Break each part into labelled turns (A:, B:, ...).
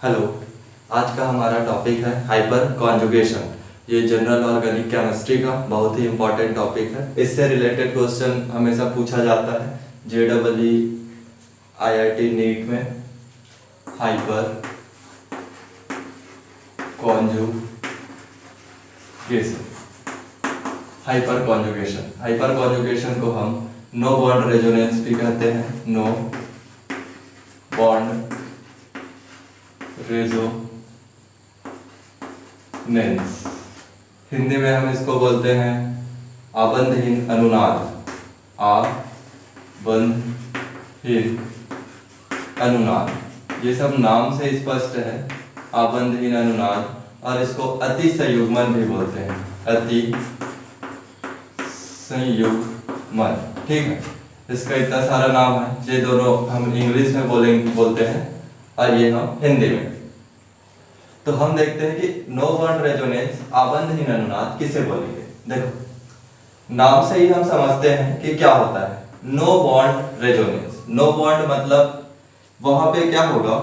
A: Hello. आज का हमारा टॉपिक है हाइपर कॉन्जुगेशन। ये जनरल ऑर्गेनिक केमिस्ट्री का बहुत ही इम्पोर्टेंट टॉपिक है। इससे रिलेटेड क्वेश्चन हमेशा पूछा जाता है JEE IIT नीट में। Hyper conjugation, hyper conjugation, hyper conjugation को हम नो बॉन्ड रेजोनेंस भी कहते हैं। नो बॉन्ड रेजोनेंस, हिंदी में हम इसको बोलते हैं आबंधहीन अनुनाद। आबंधहीन अनुनाद, ये सब नाम से स्पष्ट है। आबंधहीन अनुनाद, और इसको अति संयुग्मन भी बोलते हैं। अति संयुग्मन, ठीक है। इसका इतना सारा नाम है, ये दोनों हम इंग्लिश में बोलते हैं और ये हम हिंदी में। तो हम देखते हैं कि नो बॉन्ड रेजोनेंस, आबंधहीन अनुनाद किसे बोलेंगे। देखो, नाम से ही हम समझते हैं कि क्या होता है no bond resonance. No bond मतलब वहां पे क्या होगा,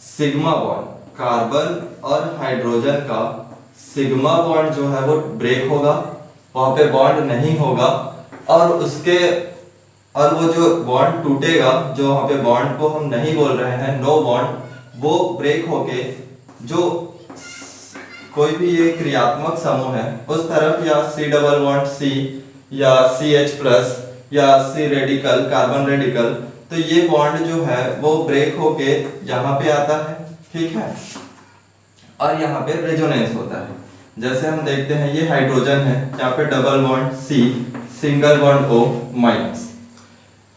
A: सिग्मा बॉन्ड, कार्बन और हाइड्रोजन का सिग्मा बॉन्ड जो है वो ब्रेक होगा, वहां पे बॉन्ड नहीं होगा। और वो जो बॉन्ड टूटेगा, जो वहां पे बॉन्ड को हम नहीं बोल रहे हैं नो बॉन्ड, वो ब्रेक होके जो कोई भी ये क्रियात्मक समूह है उस तरफ, या C डबल बॉन्ड C या CH प्लस या C रेडिकल, कार्बन रेडिकल, तो ये बॉन्ड जो है वो ब्रेक होके यहाँ पे आता है, ठीक है। और यहाँ पे रेजोनेंस होता है। जैसे हम देखते हैं ये हाइड्रोजन है, यहाँ पे double bond C, single bond O minus.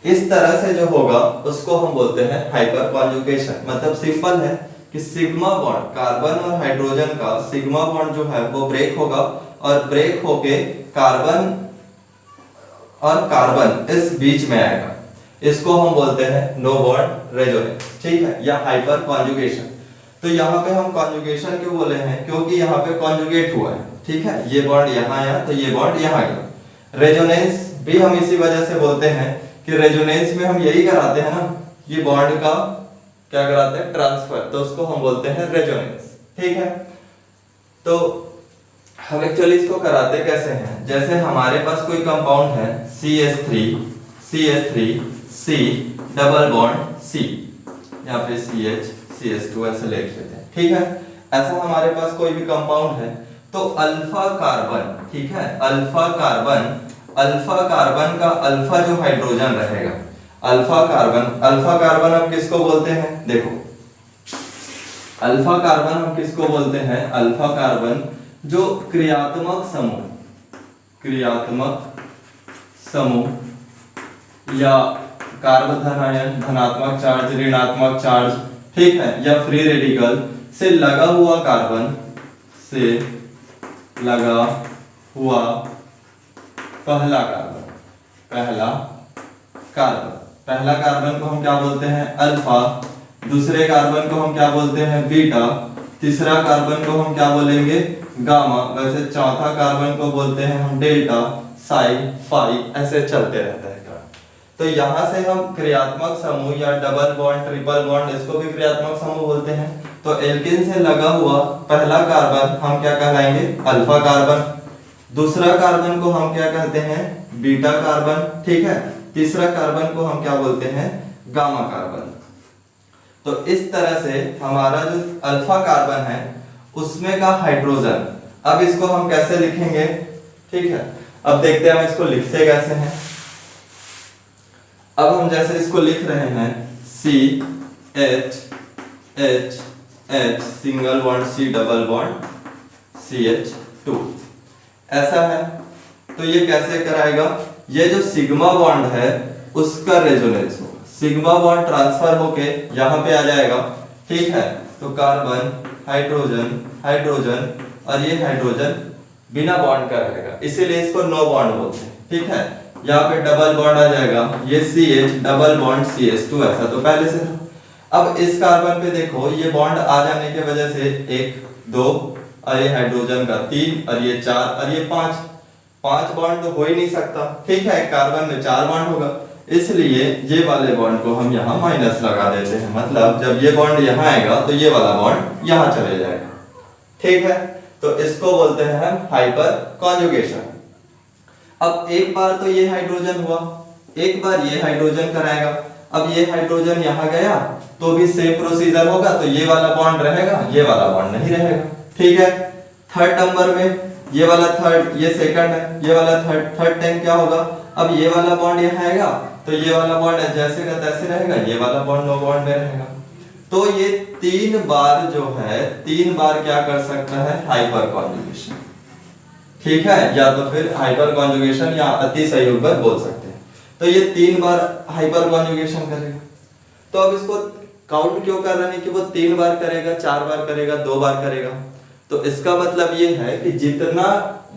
A: इस तरह से जो होगा उसको हम बोलते हैं हाइपर कॉन्जुगेशन। मतलब सिंपल है कि सिग्मा बॉन्ड, कार्बन और हाइड्रोजन का सिग्मा बॉन्ड जो है वो ब्रेक होगा, और ब्रेक होके कार्बन और कार्बन इस बीच में आएगा। इसको हम बोलते हैं नो बॉन्ड रेजोनेंस, ठीक है, या हाइपर कॉन्जुगेशन। तो यहाँ पे हम कॉन्जुगेशन क्यों बोले हैं, क्योंकि यहाँ पे कॉन्जुगेट हुआ है, ठीक है। ये बॉन्ड यहाँ आया तो ये बॉन्ड यहाँ गया। रेजोनेंस भी हम इसी वजह से बोलते हैं कि रेजोनेंस में हम यही कराते हैं ना, ये बॉन्ड का क्या कराते हैं, ट्रांसफर, तो उसको हम बोलते हैं रेजोनेंस, ठीक है। तो हम एक्चुअली इसको कराते कैसे हैं, जैसे हमारे पास कोई कंपाउंड है CH3 C double bond C, यहाँ पे CH CH2 ऐसे लिख लेते हैं, ठीक है। ऐसा हमारे पास कोई भी कंपाउंड है तो अल्फा कार्बन, ठीक है, अल्फा कार्बन का अल्फा जो हाइड्रोजन रहेगा, अल्फा कार्बन हम किसको बोलते हैं, देखो अल्फा कार्बन हम किसको बोलते हैं, अल्फा कार्बन जो क्रियात्मक समूह या कार्बन आयन, धनात्मक चार्ज, ऋणात्मक चार्ज, ठीक है, या फ्री रेडिकल से लगा हुआ कार्बन, से लगा हुआ पहला कार्बन को हम क्या बोलते हैं, अल्फा। दूसरे कार्बन को हम क्या बोलते हैं, बीटा। तीसरा कार्बन को हम क्या बोलेंगे, गामा। वैसे चौथा कार्बन को बोलते हैं हम डेल्टा, साई, फाई, ऐसे चलते रहता है। तो यहाँ से हम क्रियात्मक समूह या डबल बॉन्ड, ट्रिपल बॉन्ड, इसको भी क्रियात्मक समूह बोलते हैं। तो एल्केन से लगा हुआ पहला कार्बन हम क्या कहलाएंगे, अल्फा कार्बन। दूसरा कार्बन को हम क्या कहते हैं, बीटा कार्बन, ठीक है। तीसरा कार्बन को हम क्या बोलते हैं, गामा कार्बन। तो इस तरह से हमारा जो अल्फा कार्बन है उसमें का हाइड्रोजन, अब इसको हम कैसे लिखेंगे, ठीक है। अब देखते हैं हम इसको लिखते कैसे हैं। अब हम जैसे इसको लिख रहे हैं CH single bond C double bond CH2, ऐसा है। तो ये कैसे कराएगा, ये जो सिग्मा बॉन्ड है उसका रेजोनेंस होगा, सिग्मा बॉन्ड ट्रांसफर होके यहाँ पे आ जाएगा, ठीक है। तो कार्बन, हाइड्रोजन और ये हाइड्रोजन बिना बॉन्ड का रहेगा, इसीलिए इसको नो बॉन्ड बोलते हैं, ठीक है। यहाँ पे डबल बॉन्ड आ जाएगा, ये CH डबल बॉन्ड CH2, ऐसा तो पहले से था। अब इस कार्बन पे देखो, ये बॉन्ड आ जाने की वजह से 1 2 और ये हाइड्रोजन का 3 और ये 4 और ये 5 बॉन्ड तो हो ही नहीं सकता, ठीक है। कार्बन में 4 बॉन्ड होगा, इसलिए ये वाले बॉन्ड को हम यहाँ माइनस लगा देते हैं, मतलब जब ये बॉन्ड यहाँ आएगा तो ये वाला बॉन्ड यहाँ चले जाएगा। ठीक है, तो इसको बोलते हैं हम हाइपर कॉन्जुगेशन। अब एक बार तो ये हाइड्रोजन हुआ, एक बार ये हाइड्रोजन कराएगा, अब ये हाइड्रोजन यहाँ गया तो भी सेम प्रोसीजर होगा, तो ये वाला बॉन्ड रहेगा, ये वाला बॉन्ड नहीं रहेगा। ठीक है, थर्ड नंबर में ये वाला थर्ड, ये सेकंड है, ये वाला थर्ड टाइम क्या होगा, अब ये वाला बॉन्ड यहाँ आएगा तो ये वाला बॉन्ड जैसे का तैसे रहेगा, ये वाला बॉन्ड नो बॉन्ड में रहेगा। तो ये 3 बार जो है, 3 बार क्या कर सकता है, हाइपर कॉन्जुगेशन। ठीक है, या तो फिर हाइपर कॉन्जुगेशन या अति संयुग्मन बोल सकते हैं। तो ये 3 बार हाइपर कॉन्जुगेशन करेगा। तो अब इसको काउंट क्यों कर रहे हैं कि वो 3 बार करेगा, 4 बार करेगा, 2 बार करेगा, तो इसका मतलब ये है कि जितना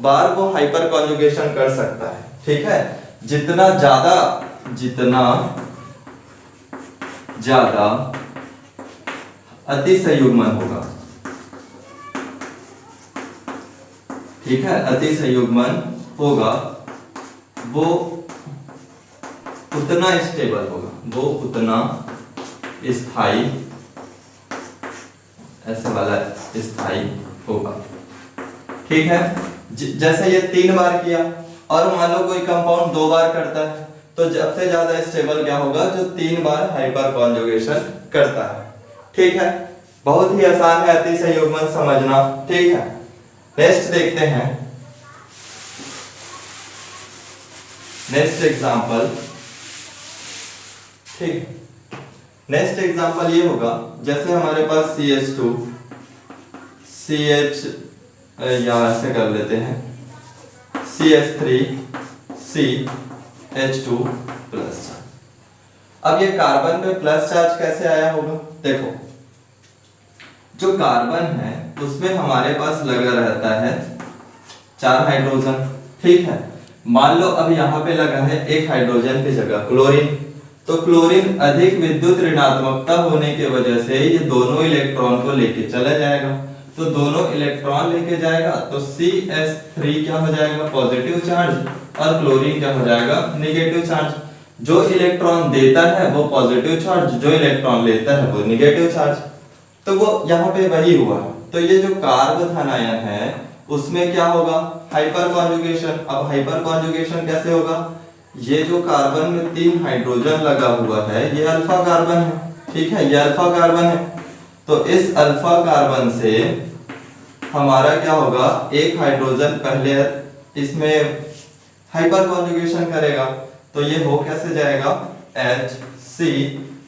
A: बार वो हाइपर कॉन्जुगेशन कर सकता है, ठीक है, जितना ज्यादा अति संयुग्मन होगा, ठीक है, अति संयुग्मन होगा वो उतना स्टेबल होगा, वो उतना स्थायी, ऐसे वाला स्थायी होगा। ठीक है, जैसे ये 3 बार किया और मान लो कोई कंपाउंड 2 बार करता है, तो सबसे ज्यादा स्टेबल क्या होगा, जो 3 बार हाइपर कॉन्जुगेशन करता है। ठीक है, बहुत ही आसान है अति संयुग्मन समझना। ठीक है, नेक्स्ट देखते हैं, नेक्स्ट एग्जांपल। ठीक, नेक्स्ट एग्जांपल ये होगा, जैसे हमारे पास CH2 CH या ऐसे कर लेते हैं CH3 CH2 प्लस। अब ये कार्बन में प्लस चार्ज कैसे आया होगा, देखो जो कार्बन है उसमें हमारे पास लगा रहता है 4 हाइड्रोजन। ठीक है, मान लो अब यहाँ पे लगा है एक हाइड्रोजन की जगह क्लोरीन, तो क्लोरीन अधिक विद्युत ऋणात्मकता होने की वजह से ये दोनों इलेक्ट्रॉन को लेके चला जाएगा, तो दोनों इलेक्ट्रॉन लेके जाएगा तो CH3 क्या हो जाएगा, पॉजिटिव चार्ज, और क्लोरीन क्या हो जाएगा, नेगेटिव चार्ज। जो इलेक्ट्रॉन देता है वो पॉजिटिव चार्ज, जो इलेक्ट्रॉन लेता है वो नेगेटिव चार्ज। तो वो यहाँ पे वही हुआ। तो ये जो कार्ब धन आयन है उसमें क्या होगा, हाइपर कॉन्जुगेशन। अब हाइपर कॉन्जुगेशन कैसे होगा, ये जो कार्बन में 3 हाइड्रोजन लगा हुआ है ये अल्फा कार्बन है। ठीक है, ये अल्फा कार्बन है, तो इस अल्फा कार्बन से हमारा क्या होगा, एक हाइड्रोजन पहले इसमें हाइपर कॉन्जुगेशन करेगा, तो ये हो कैसे जाएगा, HC,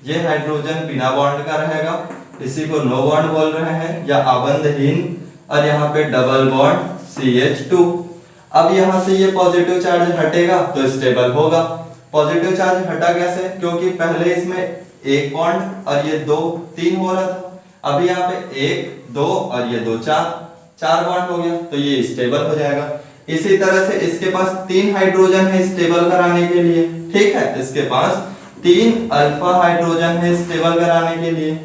A: ये हाइड्रोजन बिना बॉन्ड का रहेगा, इसी को नो बॉन्ड बोल रहे हैं या आबंधहीन, और यहाँ पे डबल बॉन्ड CH2। अब यहाँ से ये पॉजिटिव चार्ज हटेगा तो स्टेबल होगा। पॉजिटिव चार्ज हटा कैसे, क्योंकि पहले इसमें 1 बॉन्ड और ये 2 3 हो रहा था, अभी यहाँ पे 1 2 और ये 2 4 बॉन्ड हो गया, तो ये स्टेबल हो जाएगा। इसी तरह से इसके पास 3 हाइड्रोजन है स्टेबल कराने के लिए। ठीक है, इसके पास 3 अल्फा हाइड्रोजन है स्टेबल कराने के लिए।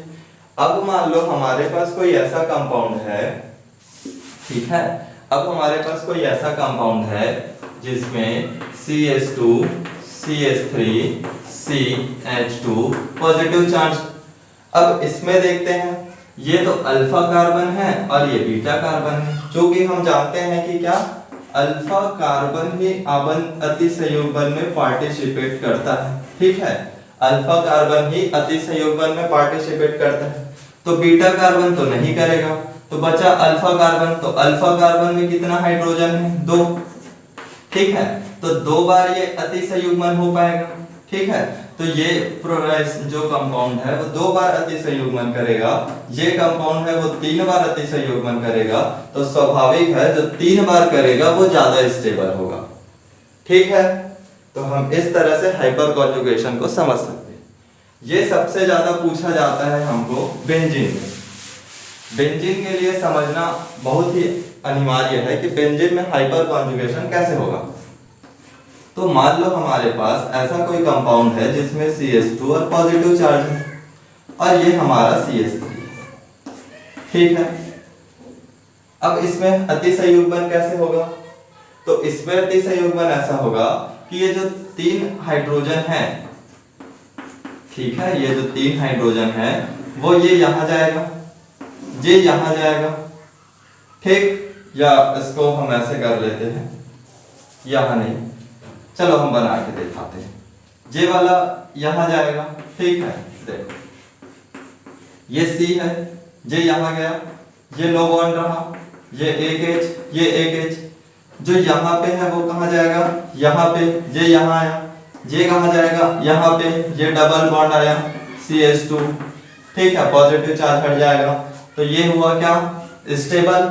A: अब मान लो हमारे पास कोई ऐसा कंपाउंड है, ठीक है, अब हमारे पास कोई ऐसा कंपाउंड है जिसमें CH2 CH3 CH2 positive charge. अब इसमें देखते हैं, ये तो अल्फा कार्बन है और ये बीटा कार्बन है, क्योंकि हम जानते हैं कि क्या, अल्फा कार्बन ही अति संयुग्मन में पार्टिसिपेट करता है। ठीक है, अल्फा कार्बन ही अति संयुग्मन में पार्टिसिपेट करता है, तो बीटा कार्बन तो नहीं करेगा, तो बचा अल्फा कार्बन। तो अल्फा कार्बन में कितना हाइड्रोजन है, 2। ठीक है, तो 2 बार ये अति संयुग्मन हो पाएगा। ठीक है, तो ये जो कंपाउंड है वो 2 बार अति संयुग्मन करेगा, ये कंपाउंड है वो 3 बार अति संयुग्मन करेगा, तो स्वाभाविक है जो 3 बार करेगा वो ज्यादा स्टेबल होगा। ठीक है, तो हम इस तरह से हाइपर कॉन्जुगेशन को समझ सकते हैं। ये सबसे ज्यादा पूछा जाता है हमको बेंजीन में। बेंजीन के लिए समझना बहुत ही अनिवार्य है कि बेंजीन में हाइपर कॉन्जुगेशन कैसे होगा। तो मान लो हमारे पास ऐसा कोई कंपाउंड है जिसमें CH2 और पॉजिटिव चार्ज है, और ये हमारा CH3 है। ठीक है, अब इसमें अति संयुग्मन कैसे होगा, तो इसमें अति संयुग्मन ऐसा होगा कि ये जो 3 हाइड्रोजन है ठीक है, ये जो 3 हाइड्रोजन है वो ये यहां जाएगा, ये यहां जाएगा, ठीक। या इसको हम ऐसे कर लेते हैं, यहां नहीं, चलो हम बना के दिखाते हैं। ये वाला यहां जाएगा, ठीक है। देखो ये C है, ये यहां गया, ये नो बॉन्ड रहा, ये एक H, ये एक H। जो यहाँ पे है वो कहाँ जाएगा, यहाँ पे, ये यहाँ आया, ये कहाँ जाएगा, यहाँ पे, ये डबल बॉन्ड आया CH2, ठीक है, पॉजिटिव चार्ज हट जाएगा। तो ये हुआ क्या, स्टेबल,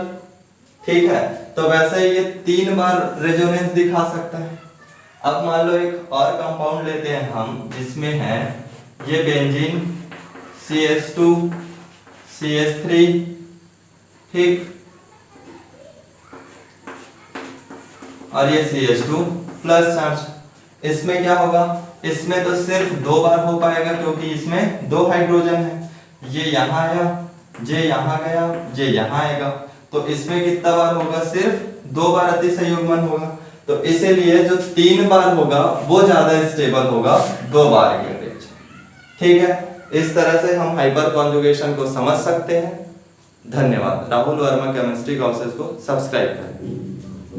A: ठीक है। तो वैसे ये 3 बार रेजोनेंस दिखा सकता है। अब मान लो एक और कंपाउंड लेते हैं हम, जिसमें है ये बेंजीन CH2 CH3, ठीक, और ये CH2 प्लस चार्ज। इसमें क्या होगा, इसमें तो सिर्फ 2 बार हो पाएगा क्योंकि इसमें 2 हाइड्रोजन है। ये यहाँ आया, ये यहाँ गया, ये यहाँ आएगा, तो इसमें कितना बार होगा, सिर्फ 2 बार अतिसंयुग्मन होगा। तो इसीलिए जो 3 बार होगा वो ज्यादा स्टेबल होगा 2 बार के अपेक्षा, ठीक है। इस तरह से हम हाइपर कॉन्जुगेशन को समझ सकते हैं। धन्यवाद। राहुल वर्मा केमिस्ट्री कोर्सेज को सब्सक्राइब करें।